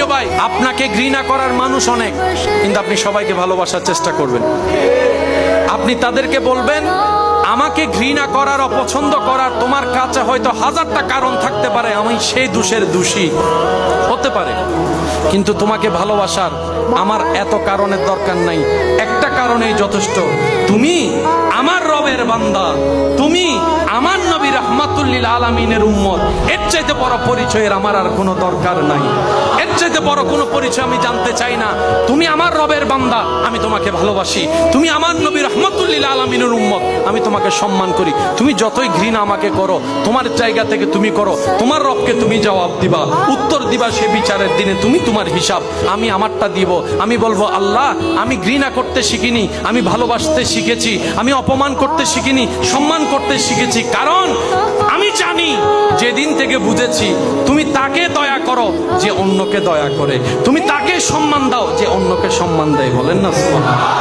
প্রিয় ভাই, আপনাকে ঘৃণা করার মানুষ অনেক, কিন্তু আপনি সবাইকে ভালোবাসার চেষ্টা করবেন। আপনি তাদেরকে বলবেন, আমাকে ঘৃণা করার, অপছন্দ করার তোমার কাছে হয়তো হাজারটা কারণ থাকতে পারে, আমি সেই দোষের দোষী হতে পারে, কিন্তু তোমাকে ভালোবাসার আমার এত কারণের দরকার নাই, একটা কারণেই যথেষ্ট, তুমি আমার রবের বান্দা, তুমি আমার নবী রাহমাতুল আলামিনের উম্মত। এর চাইতে বড় পরিচয়ের আমার আর কোনো দরকার নাই, এর চাইতে বড় কোনো পরিচয় আমি জানতে চাই না। তুমি আমার রবের বান্দা, আমি তোমাকে ভালোবাসি, তুমি আমার নবী রাহমাতুল আলামিনের উম্মত, আমি তোমাকে সম্মান করি। তুমি যতই ঘৃণা আমাকে করো, তোমার জায়গা থেকে তুমি করো, তোমার রবকে তুমি জবাব দিবা, উত্তর দিবা সে বিচারের দিনে, তুমি তোমার হিসাব, আমি আমারটা দিব। আমি বলবো, আল্লাহ আমি ঘৃণা করতে শিখিনি, আমি ভালোবাসতে শিখেছি, আমি অপমান করতে শিখিনি, সম্মান করতে শিখেছি, কারণ আমি জানি যেদিন থেকে বুঝেছি তুমি তাকে দয়া করো যে অন্যকে দয়া করে, তুমি তাকে সম্মান দাও যে অন্যকে সম্মান দেয়। বলেন না সুবহানাল্লাহ।